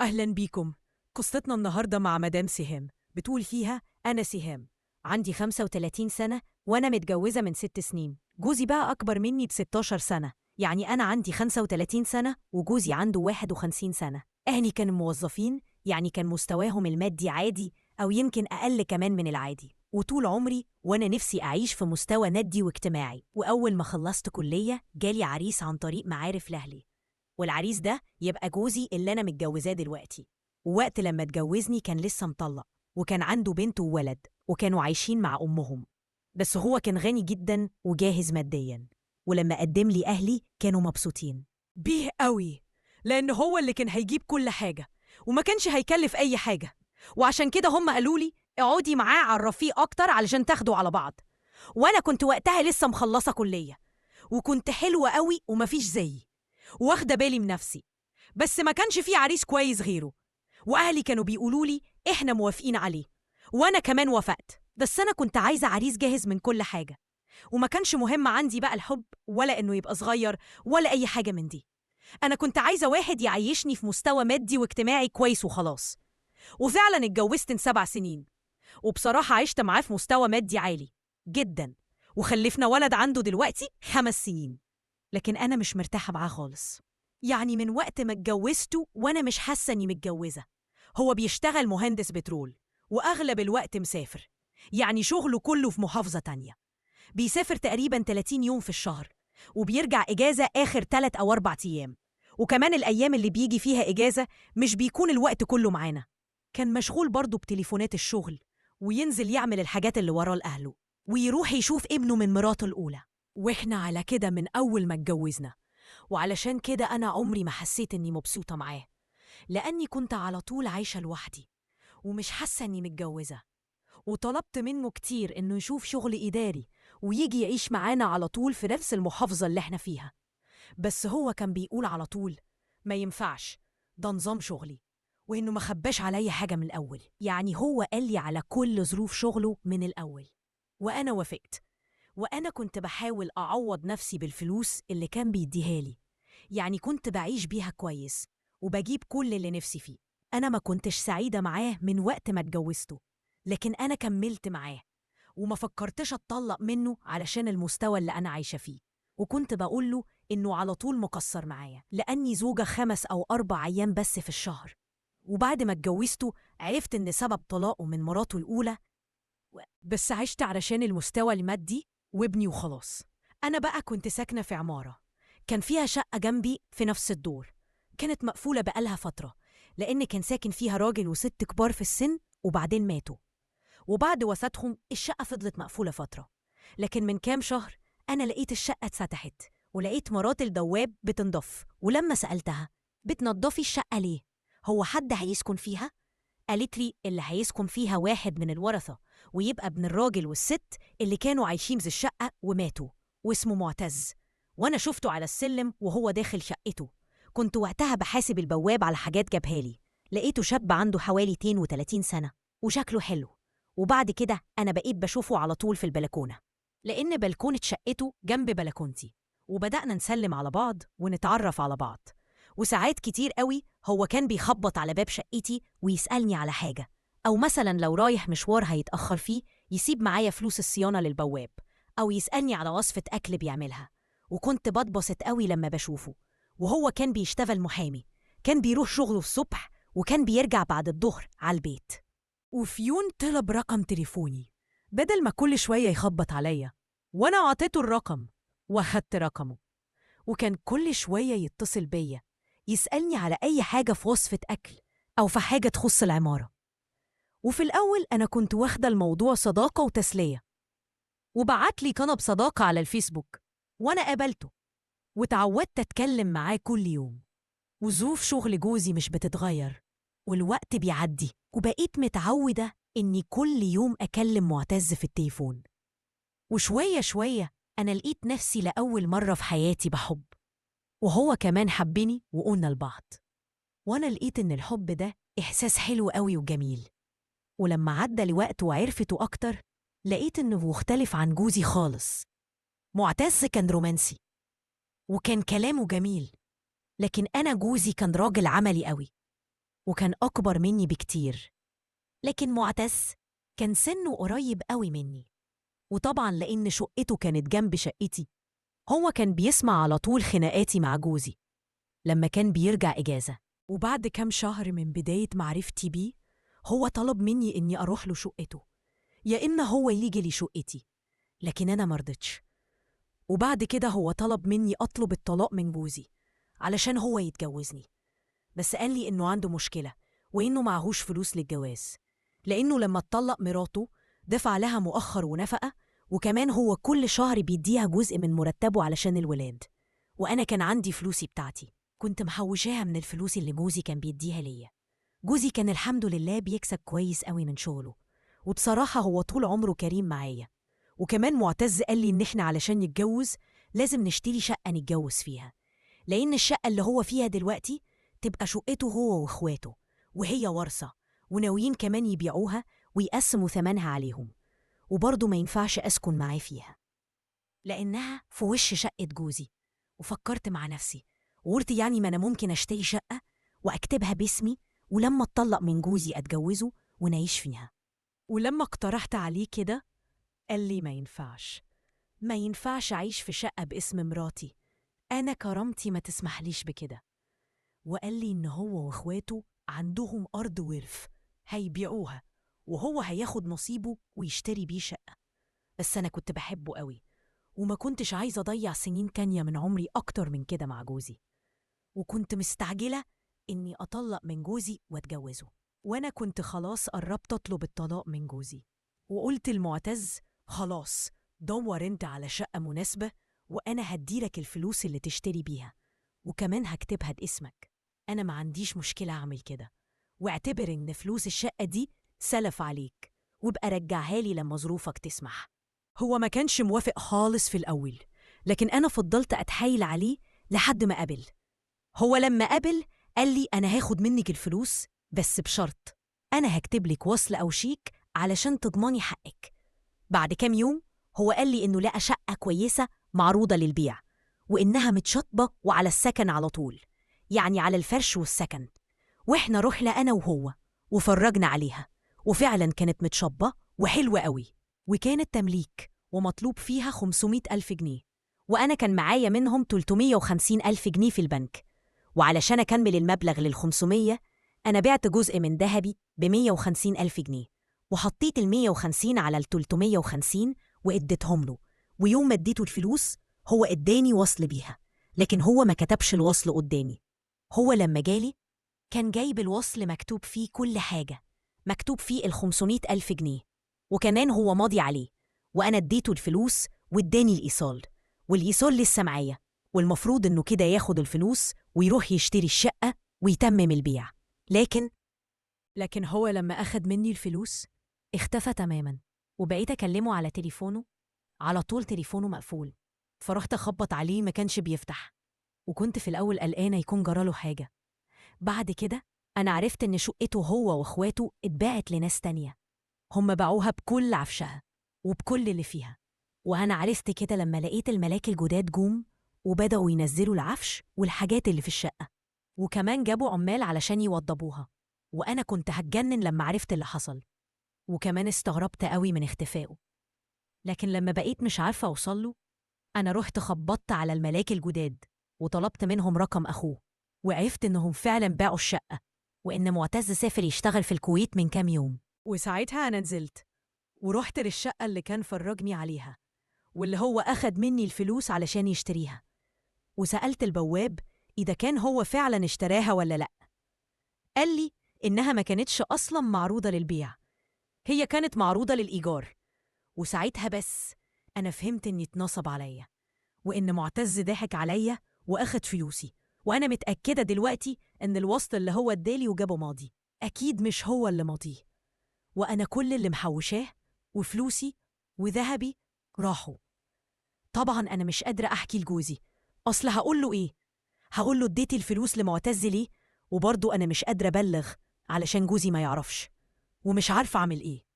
أهلا بيكم. قصتنا النهاردة مع مدام سهام، بتقول فيها: أنا سهام، عندي 35 سنة وأنا متجوزة من 6 سنين. جوزي بقى أكبر مني ب16 سنة، يعني أنا عندي 35 سنة وجوزي عنده 51 سنة. أهلي كانوا موظفين، يعني كان مستواهم المادي عادي أو يمكن أقل كمان من العادي. وطول عمري وأنا نفسي أعيش في مستوى ندي واجتماعي. وأول ما خلصت كلية جالي عريس عن طريق معارف لأهلي، والعريس ده يبقى جوزي اللي أنا متجوزاه دلوقتي. ووقت لما اتجوزني كان لسه مطلق، وكان عنده بنت وولد، وكانوا عايشين مع أمهم. بس هو كان غني جدا وجاهز ماديا، ولما قدم لي أهلي كانوا مبسوطين بيه قوي، لأن هو اللي كان هيجيب كل حاجة وما كانش هيكلف أي حاجة. وعشان كده هم قالوا لي اقعدي معاه عرفيه أكتر علشان تاخدوا على بعض. وأنا كنت وقتها لسه مخلصة كلية، وكنت حلوة قوي ومفيش زيي، واخدة بالي من نفسي. بس ما كانش في عريس كويس غيره، وأهلي كانوا بيقولوا لي إحنا موافقين عليه، وأنا كمان وافقت. بس أنا كنت عايزة عريس جاهز من كل حاجة، وما كانش مهم عندي بقى الحب ولا إنه يبقى صغير ولا أي حاجة من دي. أنا كنت عايزة واحد يعيشني في مستوى مادي واجتماعي كويس وخلاص. وفعلا اتجوزت من 7 سنين، وبصراحة عشت معاه في مستوى مادي عالي جدا، وخلفنا ولد عنده دلوقتي 5 سنين. لكن أنا مش مرتاحة معاه خالص، يعني من وقت ما اتجوزته وأنا مش حاسة إني متجوزة. هو بيشتغل مهندس بترول، وأغلب الوقت مسافر، يعني شغله كله في محافظة تانية. بيسافر تقريبا 30 يوم في الشهر، وبيرجع إجازة آخر 3 أو 4 أيام. وكمان الأيام اللي بيجي فيها إجازة مش بيكون الوقت كله معانا. كان مشغول برضه بتليفونات الشغل، وينزل يعمل الحاجات اللي وراه لأهله، ويروح يشوف ابنه من مراته الأولى. وإحنا على كده من أول ما اتجوزنا، وعلشان كده أنا عمري ما حسيت إني مبسوطة معاه، لأني كنت على طول عايشة لوحدي ومش حاسة إني متجوزة. وطلبت منه كتير إنه يشوف شغل إداري ويجي يعيش معانا على طول في نفس المحافظة اللي إحنا فيها. بس هو كان بيقول على طول ما ينفعش، ده نظام شغلي، وإنه ما خباش عليا حاجة من الأول. يعني هو قال لي على كل ظروف شغله من الأول، وأنا وافقت. وأنا كنت بحاول أعوض نفسي بالفلوس اللي كان بيديها لي، يعني كنت بعيش بيها كويس وبجيب كل اللي نفسي فيه. أنا ما كنتش سعيدة معاه من وقت ما اتجوزته، لكن أنا كملت معاه وما فكرتش أتطلق منه علشان المستوى اللي أنا عايشة فيه. وكنت بقوله إنه على طول مقصر معايا، لأني زوجة 5 أو 4 أيام بس في الشهر. وبعد ما اتجوزته عرفت إن سبب طلاقه من مراته الأولى، بس عشت علشان المستوى المادي وابني وخلاص. أنا بقى كنت ساكنة في عمارة كان فيها شقة جنبي في نفس الدور، كانت مقفولة بقالها فترة، لأن كان ساكن فيها راجل وست كبار في السن وبعدين ماتوا. وبعد وفاتهم الشقة فضلت مقفولة فترة. لكن من كام شهر أنا لقيت الشقة اتفتحت، ولقيت مرات البواب بتنضف. ولما سألتها بتنضفي الشقة ليه؟ هو حد هيسكن فيها؟ قالت لي اللي هيسكن فيها واحد من الورثة، ويبقى ابن الراجل والست اللي كانوا عايشين في الشقة وماتوا، واسمه معتز. وأنا شفته على السلم وهو داخل شقته. كنت وقتها بحاسب البواب على حاجات جابها لي، لقيته شاب عنده حوالي 32 سنة وشكله حلو. وبعد كده أنا بقيت بشوفه على طول في البلكونة، لأن بلكونة شقته جنب بلكونتي. وبدأنا نسلم على بعض ونتعرف على بعض. وساعات كتير قوي هو كان بيخبط على باب شقتي ويسألني على حاجة، أو مثلا لو رايح مشوار هيتأخر فيه يسيب معايا فلوس الصيانة للبواب، أو يسألني على وصفة أكل بيعملها. وكنت بتبسط قوي لما بشوفه. وهو كان بيشتغل محامي، كان بيروح شغله الصبح وكان بيرجع بعد الظهر على البيت. وفي يوم طلب رقم تليفوني بدل ما كل شوية يخبط عليا، وأنا عطيته الرقم وأخدت رقمه. وكان كل شوية يتصل بيا يسألني على أي حاجة في وصفة أكل أو في حاجة تخص العمارة. وفي الأول أنا كنت واخدة الموضوع صداقة وتسلية، وبعت لي طلب صداقة على الفيسبوك وأنا قابلته، وتعودت أتكلم معاه كل يوم. وظروف شغل جوزي مش بتتغير، والوقت بيعدي، وبقيت متعودة إني كل يوم أكلم معتز في التليفون. وشوية شوية أنا لقيت نفسي لأول مرة في حياتي بحب، وهو كمان حبني وقلنا لبعض. وأنا لقيت إن الحب ده إحساس حلو قوي وجميل. ولما عدى الوقت وعرفته أكتر لقيت إنه مختلف عن جوزي خالص. معتز كان رومانسي وكان كلامه جميل، لكن أنا جوزي كان راجل عملي قوي. وكان أكبر مني بكتير، لكن معتز كان سنه قريب قوي مني، وطبعا لأن شقته كانت جنب شقتي هو كان بيسمع على طول خناقاتي مع جوزي لما كان بيرجع إجازة. وبعد كام شهر من بداية معرفتي بيه هو طلب مني إني أروح له شقته، يا إما هو يجي لي شقتي، لكن أنا مرضتش. وبعد كده هو طلب مني أطلب الطلاق من جوزي علشان هو يتجوزني، بس قال لي إنه عنده مشكلة وإنه معهوش فلوس للجواز، لأنه لما اتطلق مراته دفع لها مؤخر ونفقة، وكمان هو كل شهر بيديها جزء من مرتبه علشان الولاد، وأنا كان عندي فلوسي بتاعتي كنت محوشاها من الفلوس اللي جوزي كان بيديها ليا. جوزي كان الحمد لله بيكسب كويس قوي من شغله، وبصراحة هو طول عمره كريم معايا. وكمان معتز قال لي إن إحنا علشان نتجوز لازم نشتري شقة نتجوز فيها، لأن الشقة اللي هو فيها دلوقتي تبقى شقته هو وإخواته، وهي ورثة، وناويين كمان يبيعوها ويقسموا ثمنها عليهم، وبرضه ما ينفعش أسكن معاه فيها لأنها في وش شقة جوزي. وفكرت مع نفسي وقلت يعني ما أنا ممكن أشتري شقة وأكتبها باسمي، ولما اتطلق من جوزي أتجوزه ونعيش فيها. ولما اقترحت عليه كده قال لي ما ينفعش أعيش في شقة باسم مراتي، أنا كرامتي ما تسمحليش بكده. وقال لي إن هو وإخواته عندهم أرض ورث هيبيعوها، وهو هياخد نصيبه ويشتري بيه شقة. بس أنا كنت بحبه قوي، وما كنتش عايزة أضيع سنين تانية من عمري أكتر من كده مع جوزي، وكنت مستعجلة إني أطلق من جوزي وأتجوزه. وأنا كنت خلاص قربت أطلب الطلاق من جوزي، وقلت المعتز خلاص دور أنت على شقة مناسبة وأنا هديلك الفلوس اللي تشتري بيها، وكمان هكتبها باسمك. أنا ما عنديش مشكلة أعمل كده، واعتبر إن فلوس الشقة دي سلف عليك، وابقى رجعها لي لما ظروفك تسمح. هو ما كانش موافق خالص في الأول، لكن أنا فضلت أتحايل عليه لحد ما قبل. هو لما قبل قال لي أنا هاخد منك الفلوس بس بشرط، أنا هكتب لك وصل أو شيك علشان تضمني حقك. بعد كام يوم هو قال لي إنه لقى شقة كويسة معروضة للبيع، وإنها متشطبة وعلى السكن على طول، يعني على الفرش والسكن. وإحنا رحنا أنا وهو وفرجنا عليها، وفعلا كانت متشطبة وحلوة قوي، وكانت تمليك ومطلوب فيها 500 ألف جنيه، وأنا كان معايا منهم 350 ألف جنيه في البنك. وعلشان أكمل المبلغ لل500 أنا بعت جزء من ذهبي ب150 ألف جنيه، وحطيت ال150 على ال350 واديتهم له. ويوم ما اديته الفلوس هو اداني وصل بيها، لكن هو ما كتبش الوصل قدامي. هو لما جالي كان جايب الوصل مكتوب فيه كل حاجة، مكتوب فيه ال500 ألف جنيه، وكمان هو ماضي عليه. وأنا اديته الفلوس واداني الإيصال، والإيصال لسه معايا، والمفروض إنه كده ياخد الفلوس ويروح يشتري الشقة ويتمم البيع. لكن هو لما أخد مني الفلوس اختفى تماما، وبقيت أكلمه على تليفونه على طول تليفونه مقفول. فرحت أخبط عليه ما كانش بيفتح، وكنت في الأول قلقانة يكون جراله حاجة. بعد كده أنا عرفت إن شقته هو وإخواته اتباعت لناس تانية، هم باعوها بكل عفشها وبكل اللي فيها. وأنا عرفت كده لما لقيت الملاك الجداد جم وبدأوا ينزلوا العفش والحاجات اللي في الشقة، وكمان جابوا عمال علشان يوضبوها. وأنا كنت هتجنن لما عرفت اللي حصل، وكمان استغربت قوي من اختفائه. لكن لما بقيت مش عارفة أوصله أنا رحت خبطت على الملاك الجداد وطلبت منهم رقم أخوه، وعرفت إنهم فعلا باعوا الشقة، وإن معتز سافر يشتغل في الكويت من كام يوم. وساعتها أنا نزلت ورحت للشقة اللي كان فرجني عليها واللي هو أخد مني الفلوس علشان يشتريها، وسألت البواب إذا كان هو فعلا اشتراها ولا لأ. قال لي إنها ما كانتش أصلا معروضة للبيع، هي كانت معروضة للإيجار. وساعتها بس أنا فهمت إني اتنصب عليا، وإن معتز ضحك عليا وأخد فلوسي. وأنا متأكدة دلوقتي إن الوصل اللي هو ادالي وجابه ماضي أكيد مش هو اللي ماضيه، وأنا كل اللي محوشاه وفلوسي وذهبي راحوا. طبعا أنا مش قادرة أحكي لجوزي، أصل هقوله إيه؟ هقوله اديتي الفلوس لمعتز ليه؟ وبرضه أنا مش قادرة أبلغ علشان جوزي ما يعرفش، ومش عارفة أعمل إيه.